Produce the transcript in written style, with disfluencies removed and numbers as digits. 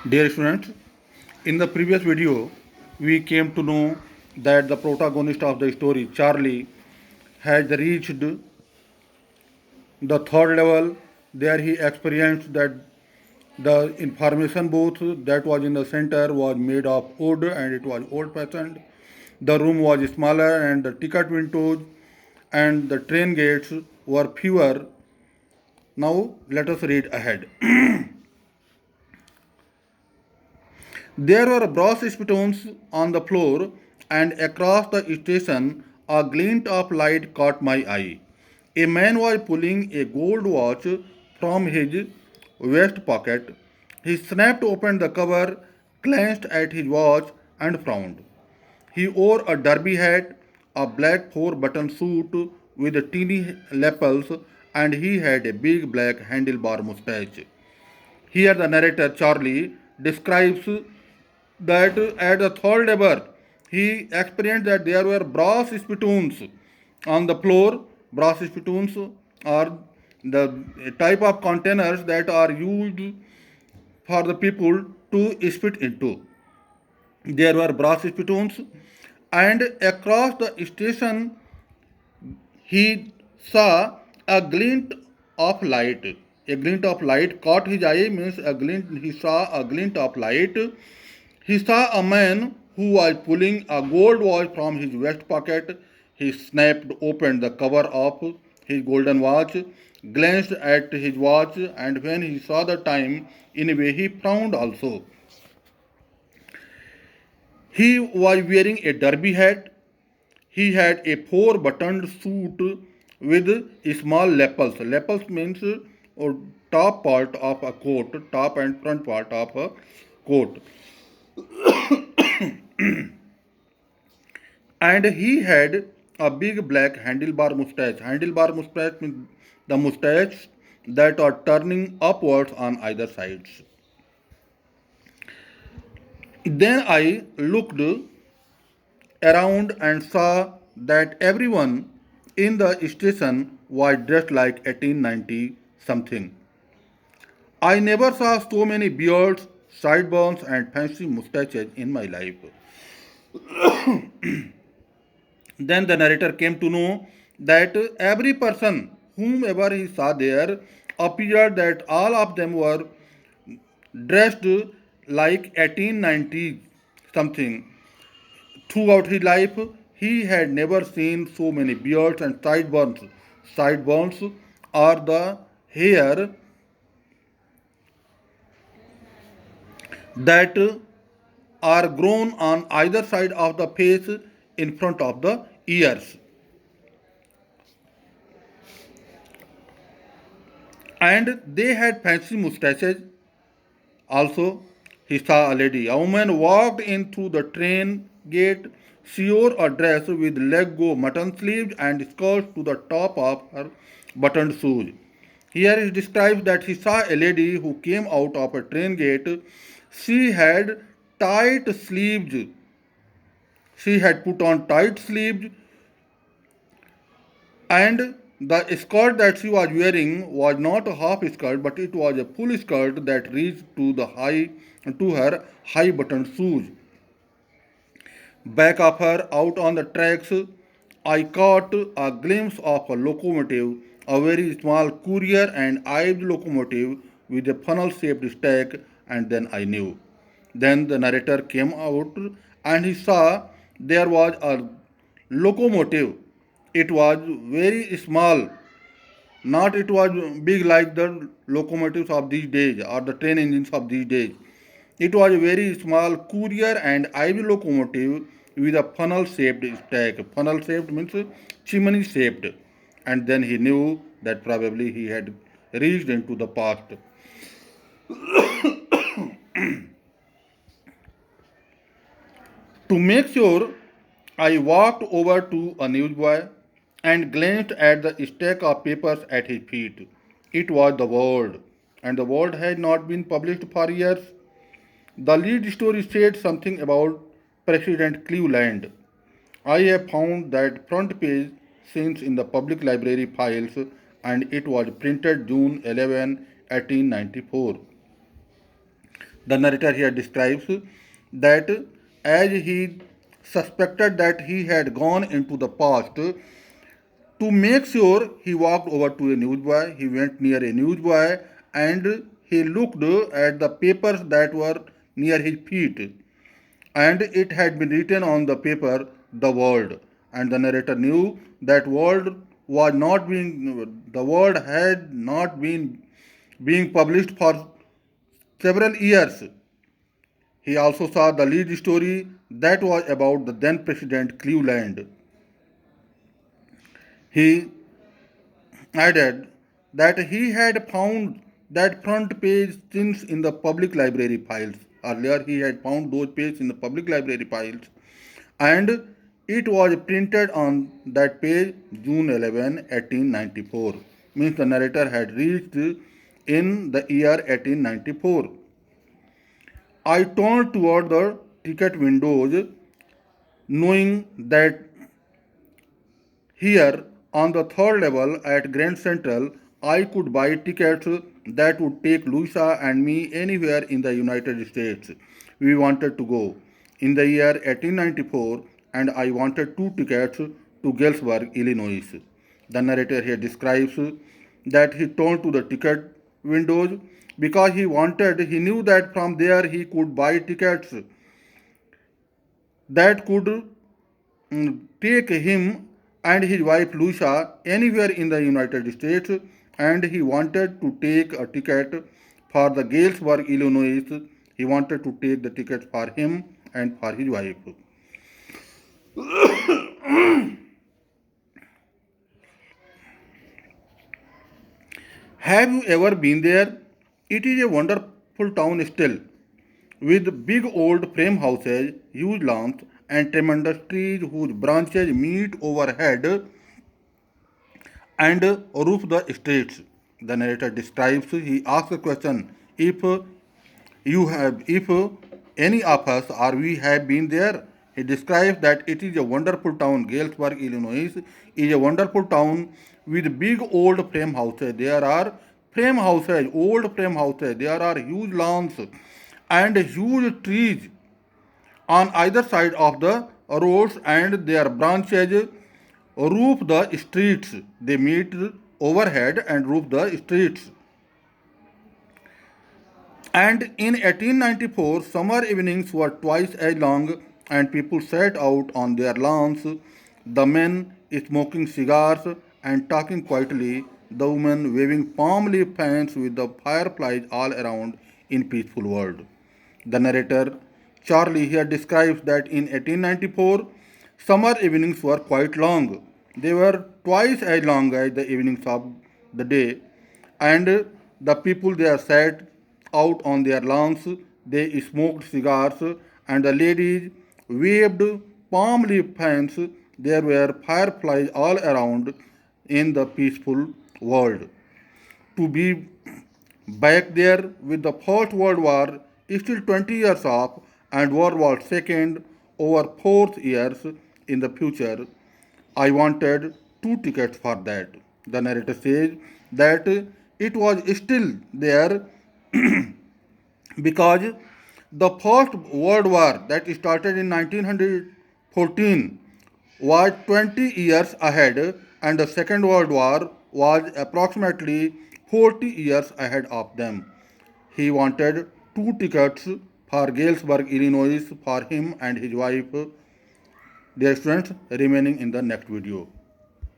Dear students, in the previous video, we came to know that the protagonist of the story, Charlie, had reached the third level. There he experienced that the information booth that was in the center was made of wood and it was old fashioned. The room was smaller and the ticket windows and the train gates were fewer. Now let us read ahead. There were brass spittoons on the floor, and across the station a glint of light caught my eye. A man was pulling a gold watch from his vest pocket. He snapped open the cover, glanced at his watch, and frowned. He wore a derby hat, a black four button suit with teeny lapels, and he had a big black handlebar mustache. Here, the narrator Charlie describes that at the third level, he experienced that there were brass spittoons on the floor. Brass spittoons are the type of containers that are used for the people to spit into. There were brass spittoons, and across the station he saw a glint of light. A glint of light caught his eye means a glint. He saw a glint of light. He saw a man who was pulling a gold watch from his vest pocket. He snapped open the cover of his golden watch, glanced at his watch, and when he saw the time, in a way he frowned also. He was wearing a derby hat. He had a four buttoned suit with small lapels. Lapels means top part of a coat, top and front part of a coat. And he had a big black handlebar mustache. Handlebar mustache means the mustache that are turning upwards on either sides. Then I looked around and saw that everyone in the station was dressed like 1890 something. I never saw so many beards, sideburns, and fancy mustaches in my life. Then the narrator came to know that every person, whomever he saw there, appeared that all of them were dressed like 1890 something. Throughout his life, he had never seen so many beards and sideburns. Sideburns are the hair that are grown on either side of the face in front of the ears. And they had fancy mustaches. Also, he saw a lady. A woman walked in through the train gate. She wore a dress with leg go mutton sleeves and skirts to the top of her buttoned shoes. Here it describes that he saw a lady who came out of a train gate. She had tight sleeves. She had put on tight sleeves, and the skirt that she was wearing was not a half skirt, but it was a full skirt that reached to her high buttoned shoes. Back of her, out on the tracks, I caught a glimpse of a locomotive, a very small courier and eyed locomotive with a funnel shaped stack, and then I knew. Then the narrator came out and he saw there was a locomotive. It was very small, not it was big like the locomotives of these days or the train engines of these days. It was a very small courier and ivy locomotive with a funnel shaped stack. Funnel shaped means chimney shaped. And then he knew that probably he had reached into the past. To make sure, I walked over to a newsboy and glanced at the stack of papers at his feet. It was the world, and the world had not been published for years. The lead story said something about President Cleveland. I have found that front page since in the public library files and it was printed June 11, 1894. The narrator here describes that as he suspected that he had gone into the past, to make sure, he walked over to a newsboy. He went near a newsboy and he looked at the papers that were near his feet. And it had been written on the paper, "The World." And the narrator knew that the world had not been being published for several years. He also saw the lead story that was about the then President Cleveland. He added that he had found that front page since in the public library files. Earlier, he had found those pages in the public library files, and it was printed on that page June 11, 1894. Means the narrator had reached in the year 1894. I turned toward the ticket windows, knowing that here, on the third level at Grand Central, I could buy tickets that would take Louisa and me anywhere in the United States we wanted to go. In the year 1894, and I wanted two tickets to Galesburg, Illinois. The narrator here describes that he turned to the ticket windows because he knew that from there he could buy tickets that could take him and his wife Lucia anywhere in the United States, and he wanted to take a ticket for the Galesburg, Illinois. He wanted to take the ticket for him and for his wife. Have you ever been there? It is a wonderful town still, with big old frame houses, huge lawns, and tremendous trees whose branches meet overhead and roof the streets. The narrator describes, he asks a question, if any of us or we have been there. He describes that it is a wonderful town. Galesburg, Illinois is a wonderful town with big old frame houses. There are frame houses, old frame houses. There are huge lawns and huge trees on either side of the roads, and their branches roof the streets. They meet overhead and roof the streets. And in 1894, summer evenings were twice as long, and people sat out on their lawns, the men smoking cigars and talking quietly, the women waving palm leaf fans with the fireflies all around in peaceful world. The narrator, Charlie, here describes that in 1894, summer evenings were quite long. They were twice as long as the evenings of the day, and the people there sat out on their lawns, they smoked cigars, and the ladies waved palm leaf fans. There were fireflies all around in the peaceful world. To be back there with the First World War still 20 years off and World War II over 4 years in the future, I wanted two tickets for that. The narrator says that it was still there because the First World War that started in 1914 was 20 years ahead, and the Second World War was approximately 40 years ahead of them. He wanted two tickets for Galesburg, Illinois for him and his wife. Dear students, remaining in the next video.